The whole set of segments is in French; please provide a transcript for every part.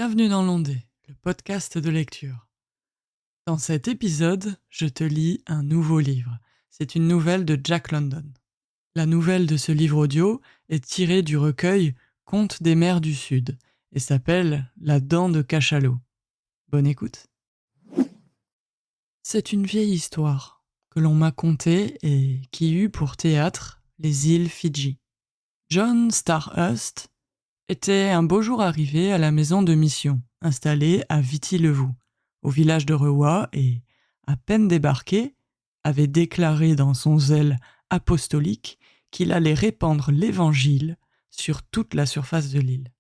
Bienvenue dans l'Ondée, le podcast de lecture. Dans cet épisode, je te lis un nouveau livre. C'est une nouvelle de Jack London. La nouvelle de ce livre audio est tirée du recueil Contes des mers du Sud et s'appelle La dent de cachalot. Bonne écoute. C'est une vieille histoire que l'on m'a contée et qui eut pour théâtre les îles Fidji. John Starhurst était un beau jour arrivé à la maison de mission, installée à Viti-Levu, au village de Rewa, et, à peine débarqué, avait déclaré dans son zèle apostolique qu'il allait répandre l'évangile sur toute la surface de l'île.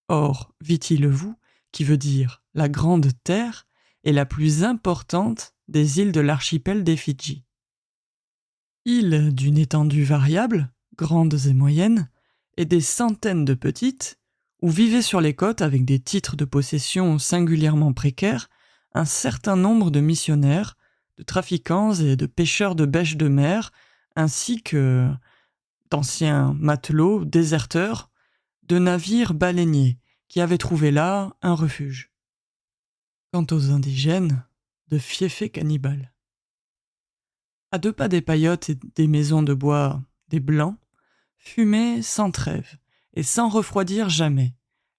Or, Viti-Levu, qui veut dire la grande terre, est la plus importante des îles de l'archipel des Fidji. Île d'une étendue variable, grandes et moyennes, et des centaines de petites, où vivaient sur les côtes avec des titres de possession singulièrement précaires un certain nombre de missionnaires, de trafiquants et de pêcheurs de bêches de mer, ainsi que d'anciens matelots déserteurs de navires baleiniers qui avaient trouvé là un refuge. Quant aux indigènes, de fiefés cannibales. À 2 pas des paillotes et des maisons de bois des Blancs, fumaient sans trêve et sans refroidir jamais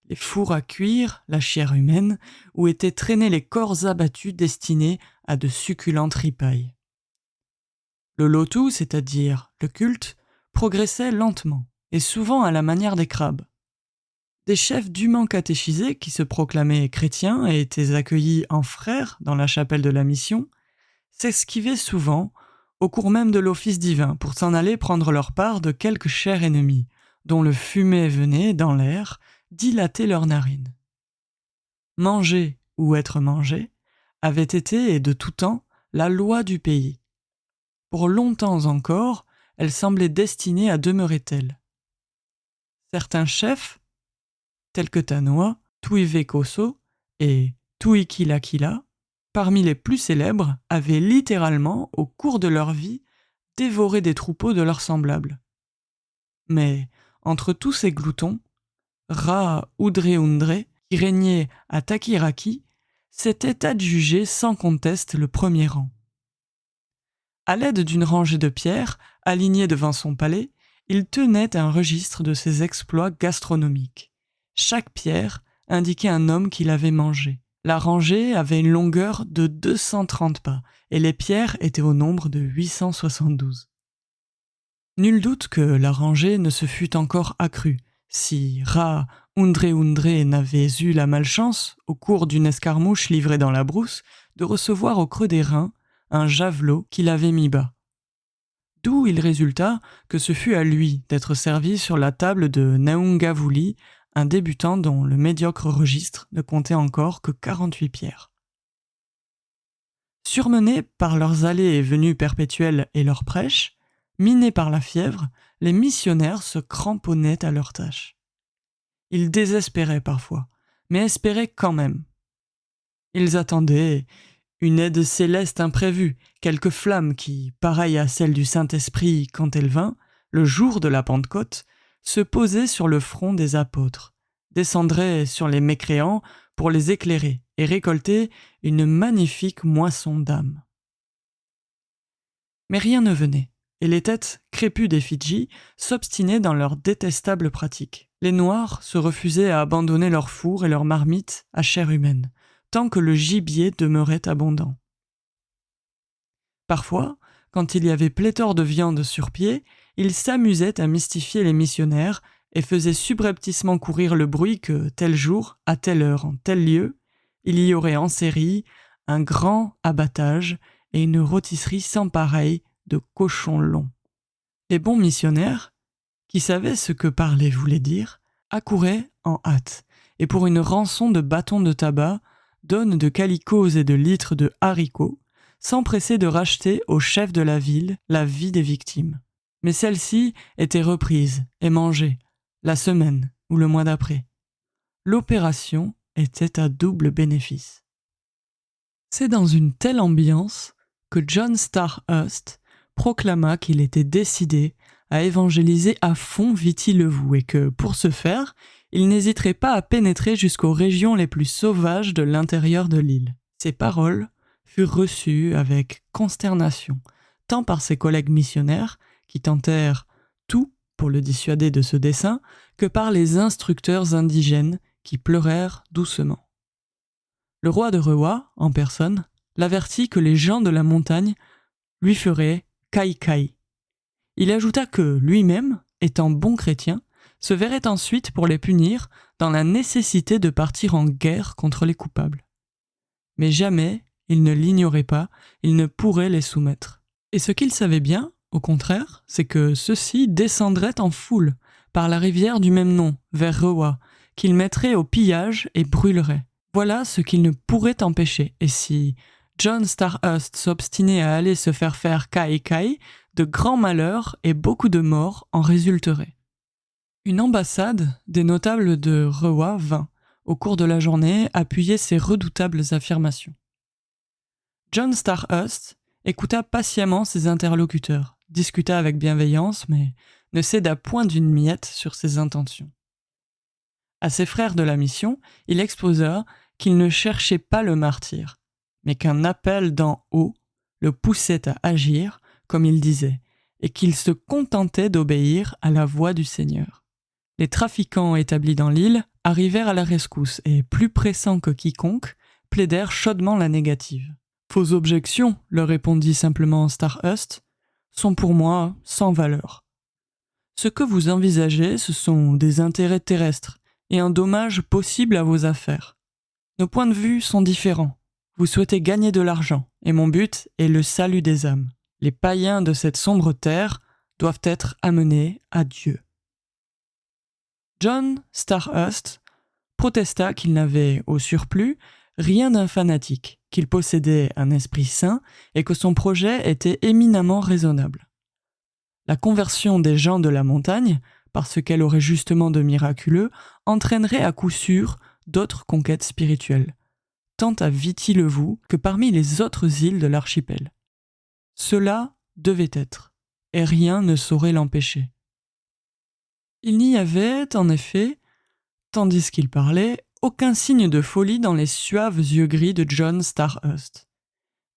les fours à cuire, la chair humaine, où étaient traînés les corps abattus destinés à de succulentes ripailles. Le lotu, c'est-à-dire le culte, progressait lentement et souvent à la manière des crabes. Des chefs dûment catéchisés qui se proclamaient chrétiens et étaient accueillis en frères dans la chapelle de la mission, s'esquivaient souvent au cours même de l'office divin pour s'en aller prendre leur part de quelque cher ennemi, dont le fumet venait, dans l'air, dilater leurs narines. Manger ou être mangé avait été, et de tout temps, la loi du pays. Pour longtemps encore, elle semblait destinée à demeurer telle. Certains chefs, tels que Tanoa, Tuivekoso et Tuikilakila, parmi les plus célèbres, avaient littéralement, au cours de leur vie, dévoré des troupeaux de leurs semblables. Mais, entre tous ces gloutons, Ra Udreundre, qui régnait à Takiraki, s'était adjugé sans conteste le premier rang. À l'aide d'une rangée de pierres, alignées devant son palais, il tenait un registre de ses exploits gastronomiques. Chaque pierre indiquait un homme qui l'avait mangé. La rangée avait une longueur de 230 pas, et les pierres étaient au nombre de 872. Nul doute que la rangée ne se fût encore accrue, si Ra Undre n'avait eu la malchance, au cours d'une escarmouche livrée dans la brousse, de recevoir au creux des reins un javelot qui l'avait mis bas. D'où il résulta que ce fut à lui d'être servi sur la table de Naungavuli, un débutant dont le médiocre registre ne comptait encore que 48 pierres. Surmenés par leurs allées et venues perpétuelles et leurs prêches, minés par la fièvre, les missionnaires se cramponnaient à leur tâche. Ils désespéraient parfois, mais espéraient quand même. Ils attendaient une aide céleste imprévue, quelque flamme qui, pareille à celle du Saint-Esprit quand elle vint, le jour de la Pentecôte, se posait sur le front des apôtres, descendrait sur les mécréants pour les éclairer et récolter une magnifique moisson d'âmes. Mais rien ne venait, et les têtes crépues des Fidji s'obstinaient dans leurs détestables pratiques. Les Noirs se refusaient à abandonner leurs fours et leurs marmites à chair humaine, tant que le gibier demeurait abondant. Parfois, quand il y avait pléthore de viande sur pied, ils s'amusaient à mystifier les missionnaires et faisaient subrepticement courir le bruit que, tel jour, à telle heure, en tel lieu, il y aurait en série un grand abattage et une rôtisserie sans pareille de cochons longs. Les bons missionnaires, qui savaient ce que parler voulait dire, accouraient en hâte, et pour une rançon de bâtons de tabac, donnent de calicots et de litres de haricots, s'empressaient de racheter au chef de la ville la vie des victimes. Mais celle-ci était reprise et mangée, la semaine ou le mois d'après. L'opération était à double bénéfice. C'est dans une telle ambiance que John Starhurst proclama qu'il était décidé à évangéliser à fond Viti-Levu et que, pour ce faire, il n'hésiterait pas à pénétrer jusqu'aux régions les plus sauvages de l'intérieur de l'île. Ces paroles furent reçues avec consternation, tant par ses collègues missionnaires, qui tentèrent tout pour le dissuader de ce dessein, que par les instructeurs indigènes qui pleurèrent doucement. Le roi de Rewa, en personne, l'avertit que les gens de la montagne lui feraient kai-kai. Il ajouta que lui-même, étant bon chrétien, se verrait ensuite pour les punir dans la nécessité de partir en guerre contre les coupables. Mais jamais il ne l'ignorait pas, il ne pourrait les soumettre. Et ce qu'il savait bien, au contraire, c'est que ceux-ci descendraient en foule par la rivière du même nom, vers Rewa, qu'ils mettraient au pillage et brûleraient. Voilà ce qu'il ne pourrait empêcher, et si John Starhurst s'obstinait à aller se faire kai-kai, de grands malheurs et beaucoup de morts en résulteraient. Une ambassade des notables de Rewa vint, au cours de la journée, appuyer ces redoutables affirmations. John Starhurst écouta patiemment ses interlocuteurs, discuta avec bienveillance, mais ne céda point d'une miette sur ses intentions. À ses frères de la mission, il exposa qu'il ne cherchait pas le martyre, mais qu'un appel d'en haut le poussait à agir, comme il disait, et qu'il se contentait d'obéir à la voix du Seigneur. Les trafiquants établis dans l'île arrivèrent à la rescousse et, plus pressants que quiconque, plaidèrent chaudement la négative. « Vos objections, leur répondit simplement Starhurst, sont pour moi sans valeur. Ce que vous envisagez, ce sont des intérêts terrestres et un dommage possible à vos affaires. Nos points de vue sont différents. Vous souhaitez gagner de l'argent, et mon but est le salut des âmes. Les païens de cette sombre terre doivent être amenés à Dieu. » John Starhurst protesta qu'il n'avait, au surplus, rien d'un fanatique, qu'il possédait un esprit saint et que son projet était éminemment raisonnable. La conversion des gens de la montagne, parce qu'elle aurait justement de miraculeux, entraînerait à coup sûr d'autres conquêtes spirituelles, tant à Viti-Levu que parmi les autres îles de l'archipel. Cela devait être, et rien ne saurait l'empêcher. Il n'y avait, en effet, tandis qu'il parlait, aucun signe de folie dans les suaves yeux gris de John Starhurst,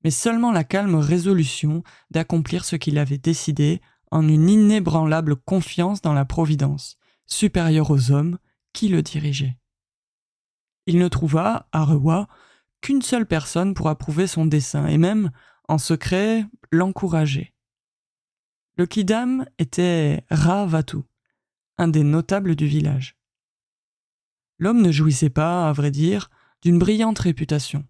mais seulement la calme résolution d'accomplir ce qu'il avait décidé en une inébranlable confiance dans la providence, supérieure aux hommes, qui le dirigeait. Il ne trouva, à Rewa, qu'une seule personne pour approuver son dessein, et même, en secret, l'encourager. Le kidam était Ravatu, un des notables du village. L'homme ne jouissait pas, à vrai dire, d'une brillante réputation.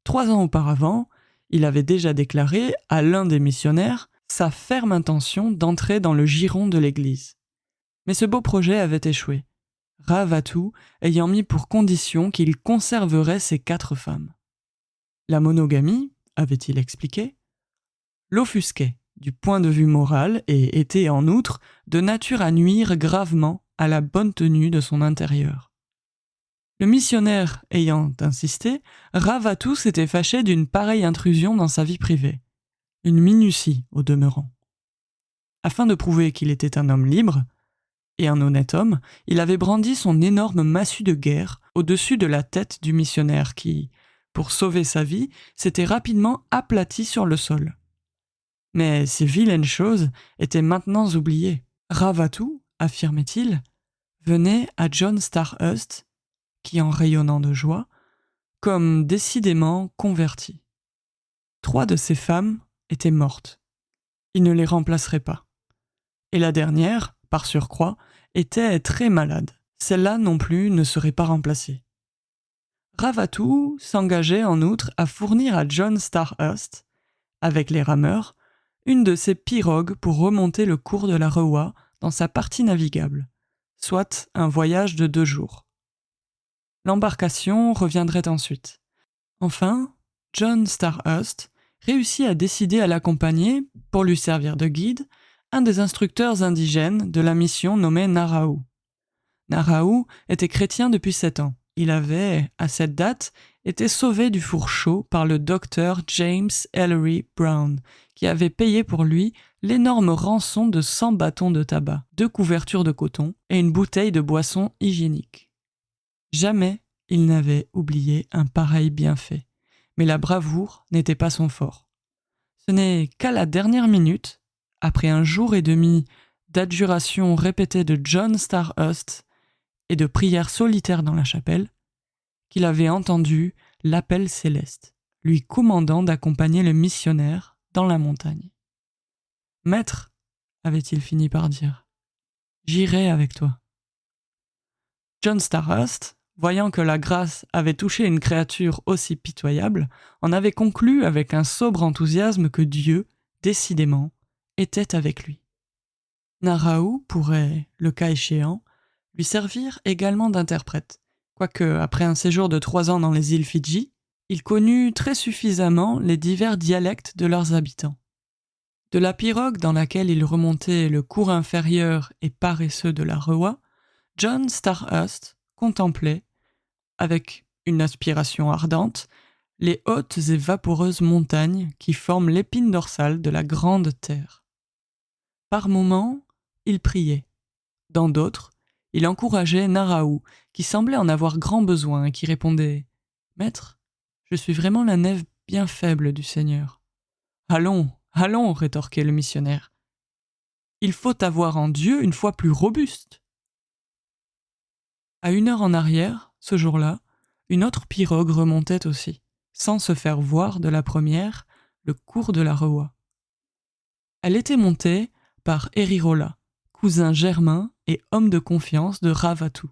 3 ans auparavant, il avait déjà déclaré à l'un des missionnaires sa ferme intention d'entrer dans le giron de l'Église. Mais ce beau projet avait échoué, Ravatu ayant mis pour condition qu'il conserverait ses 4 femmes. La monogamie, avait-il expliqué, l'offusquait du point de vue moral et était en outre de nature à nuire gravement à la bonne tenue de son intérieur. Le missionnaire ayant insisté, Ravatu s'était fâché d'une pareille intrusion dans sa vie privée, une minutie au demeurant. Afin de prouver qu'il était un homme libre, et un honnête homme, il avait brandi son énorme massue de guerre au-dessus de la tête du missionnaire qui, pour sauver sa vie, s'était rapidement aplati sur le sol. Mais ces vilaines choses étaient maintenant oubliées. Ravatu, affirmait-il, venait à John Starhurst, qui, en rayonnant de joie, comme décidément converti. 3 de ses femmes étaient mortes. Il ne les remplacerait pas. Et la dernière, par surcroît, était très malade. Celle-là non plus ne serait pas remplacée. Ravatu s'engageait en outre à fournir à John Starhurst, avec les rameurs, une de ses pirogues pour remonter le cours de la Rewa dans sa partie navigable, soit un voyage de 2 jours. L'embarcation reviendrait ensuite. Enfin, John Starhurst réussit à décider à l'accompagner, pour lui servir de guide, un des instructeurs indigènes de la mission nommé Narau. Narau était chrétien depuis 7 ans. Il avait, à cette date, été sauvé du four chaud par le docteur James Ellery Brown, qui avait payé pour lui l'énorme rançon de 100 bâtons de tabac, 2 couvertures de coton et une bouteille de boisson hygiénique. Jamais il n'avait oublié un pareil bienfait, mais la bravoure n'était pas son fort. Ce n'est qu'à la dernière minute, après un jour et demi d'adjurations répétées de John Starhurst et de prières solitaires dans la chapelle, qu'il avait entendu l'appel céleste, lui commandant d'accompagner le missionnaire dans la montagne. « Maître, avait-il fini par dire, j'irai avec toi. » John Starhurst, voyant que la grâce avait touché une créature aussi pitoyable, en avait conclu avec un sobre enthousiasme que Dieu, décidément, était avec lui. Naraou pourrait, le cas échéant, lui servir également d'interprète, quoique, après un séjour de 3 ans dans les îles Fidji, il connut très suffisamment les divers dialectes de leurs habitants. De la pirogue dans laquelle il remontait le cours inférieur et paresseux de la Rewa, John Starhurst contemplait, avec une aspiration ardente, les hautes et vaporeuses montagnes qui forment l'épine dorsale de la grande terre. Par moments, il priait. Dans d'autres, il encourageait Naraou, qui semblait en avoir grand besoin et qui répondait « Maître, je suis vraiment la nef bien faible du Seigneur. »« Allons, allons, rétorquait le missionnaire. Il faut avoir en Dieu une foi plus robuste. » À 1 heure en arrière, ce jour-là, une autre pirogue remontait aussi, sans se faire voir de la première, le cours de la Rewa. Elle était montée par Erirola, cousin germain et homme de confiance de Ravatu,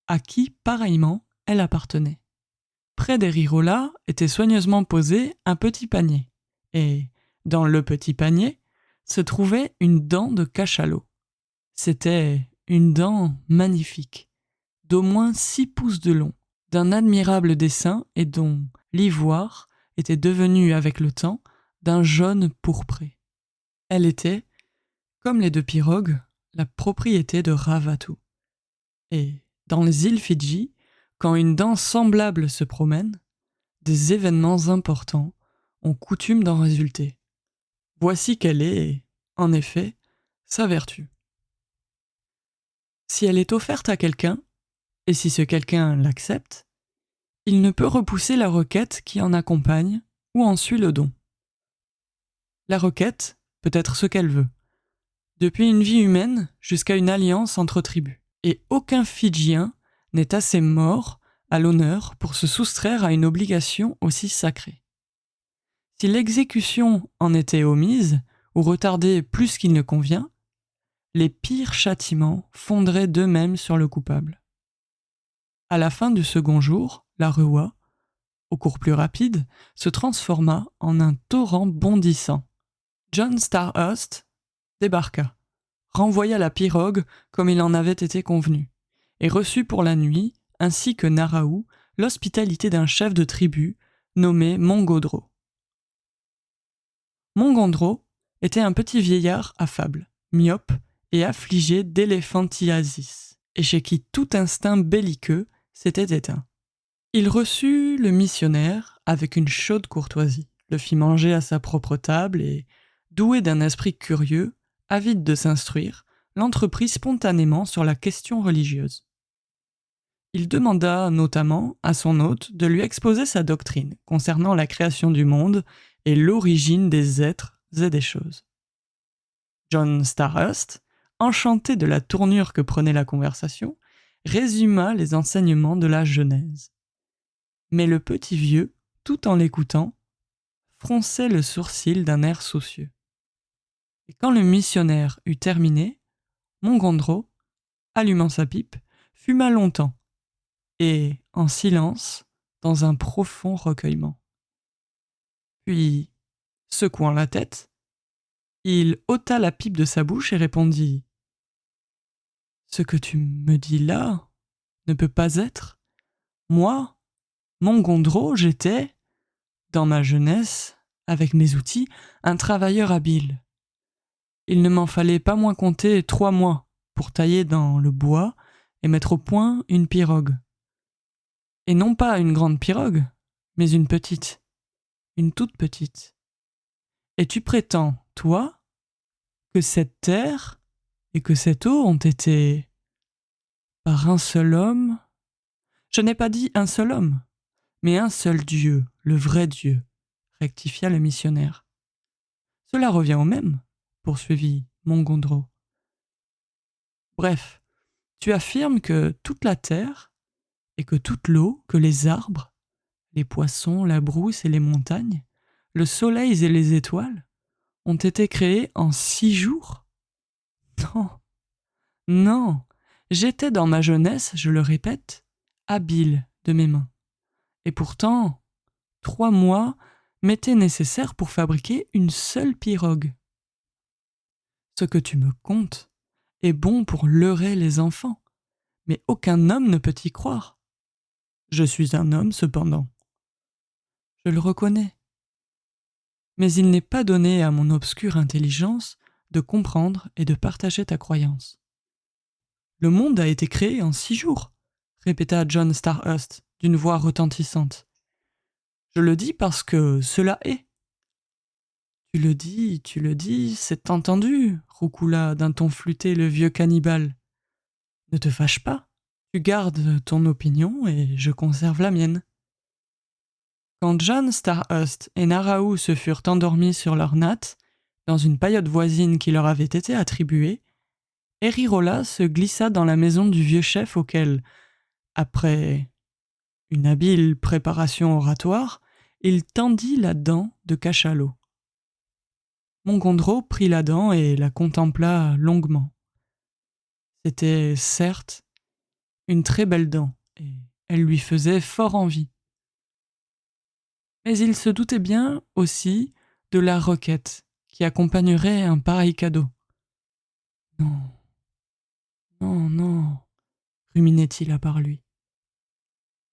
à qui, pareillement, elle appartenait. Près d'Erirola était soigneusement posé un petit panier, et, dans le petit panier, se trouvait une dent de cachalot. C'était une dent magnifique, d'au moins 6 pouces de long, d'un admirable dessin et dont l'ivoire était devenu avec le temps d'un jaune pourpré. Elle était, comme les 2 pirogues, la propriété de Ravatu. Et, dans les îles Fidji, quand une dent semblable se promène, des événements importants ont coutume d'en résulter. Voici quelle est, en effet, sa vertu. Si elle est offerte à quelqu'un, et si ce quelqu'un l'accepte, il ne peut repousser la requête qui en accompagne ou en suit le don. La requête peut être ce qu'elle veut, depuis une vie humaine jusqu'à une alliance entre tribus, et aucun Fidjien n'est assez mort à l'honneur pour se soustraire à une obligation aussi sacrée. Si l'exécution en était omise ou retardée plus qu'il ne convient, les pires châtiments fondraient d'eux-mêmes sur le coupable. À la fin du second jour, la Rewa, au cours plus rapide, se transforma en un torrent bondissant. John Starhurst débarqua, renvoya la pirogue comme il en avait été convenu, et reçut pour la nuit, ainsi que Naraou, l'hospitalité d'un chef de tribu nommé Mongodro. Mongodro était un petit vieillard affable, myope et affligé d'éléphantiasis, et chez qui tout instinct belliqueux s'était éteint. Il reçut le missionnaire avec une chaude courtoisie, le fit manger à sa propre table et, doué d'un esprit curieux, avide de s'instruire, l'entreprit spontanément sur la question religieuse. Il demanda notamment à son hôte de lui exposer sa doctrine concernant la création du monde et l'origine des êtres et des choses. John Starhurst, enchanté de la tournure que prenait la conversation, résuma les enseignements de la Genèse. Mais le petit vieux, tout en l'écoutant, fronçait le sourcil d'un air soucieux. Et quand le missionnaire eut terminé, Mongodro, allumant sa pipe, fuma longtemps, et, en silence, dans un profond recueillement. Puis, secouant la tête, il ôta la pipe de sa bouche et répondit « Ce que tu me dis là ne peut pas être. Moi, Mongodro, j'étais, dans ma jeunesse, avec mes outils, un travailleur habile. Il ne m'en fallait pas moins compter 3 mois pour tailler dans le bois et mettre au point une pirogue. Et non pas une grande pirogue, mais une petite, une toute petite. Et tu prétends, toi, que cette terre et que cette eau ont été par un seul homme. Je n'ai pas dit un seul homme, mais un seul Dieu, le vrai Dieu, rectifia le missionnaire. Cela revient au même, poursuivit Mongondro. Bref, tu affirmes que toute la terre et que toute l'eau, que les arbres, les poissons, la brousse et les montagnes, le soleil et les étoiles ont été créés en 6 jours? Non, non, j'étais dans ma jeunesse, je le répète, habile de mes mains. Et pourtant, 3 mois m'étaient nécessaires pour fabriquer une seule pirogue. Ce que tu me contes est bon pour leurrer les enfants, mais aucun homme ne peut y croire. Je suis un homme, cependant. Je le reconnais. Mais il n'est pas donné à mon obscure intelligence de comprendre et de partager ta croyance. Le monde a été créé en 6 jours, répéta John Starhurst d'une voix retentissante. Je le dis parce que cela est. Tu le dis, c'est entendu, roucoula d'un ton flûté le vieux cannibale. Ne te fâche pas, tu gardes ton opinion et je conserve la mienne. Quand John Starhurst et Naraou se furent endormis sur leur natte, dans une paillote voisine qui leur avait été attribuée, Erirola se glissa dans la maison du vieux chef auquel, après une habile préparation oratoire, il tendit la dent de cachalot. Mongondro prit la dent et la contempla longuement. C'était, certes, une très belle dent, et elle lui faisait fort envie. Mais il se doutait bien, aussi, de la requête qui accompagnerait un pareil cadeau. Non, non, non, ruminait-il à part lui.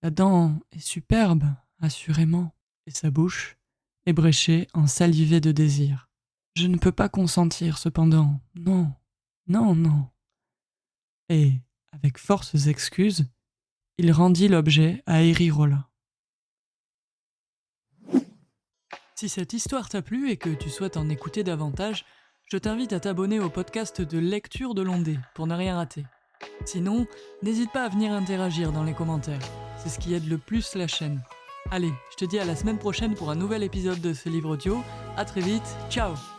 La dent est superbe, assurément, et sa bouche, ébréchée en salivé de désir. Je ne peux pas consentir, cependant, non, non, non. Et, avec forces excuses, il rendit l'objet à Erirola. Si cette histoire t'a plu et que tu souhaites en écouter davantage, je t'invite à t'abonner au podcast de Lecture de l'Ondée pour ne rien rater. Sinon, n'hésite pas à venir interagir dans les commentaires, c'est ce qui aide le plus la chaîne. Allez, je te dis à la semaine prochaine pour un nouvel épisode de ce livre audio, à très vite, ciao!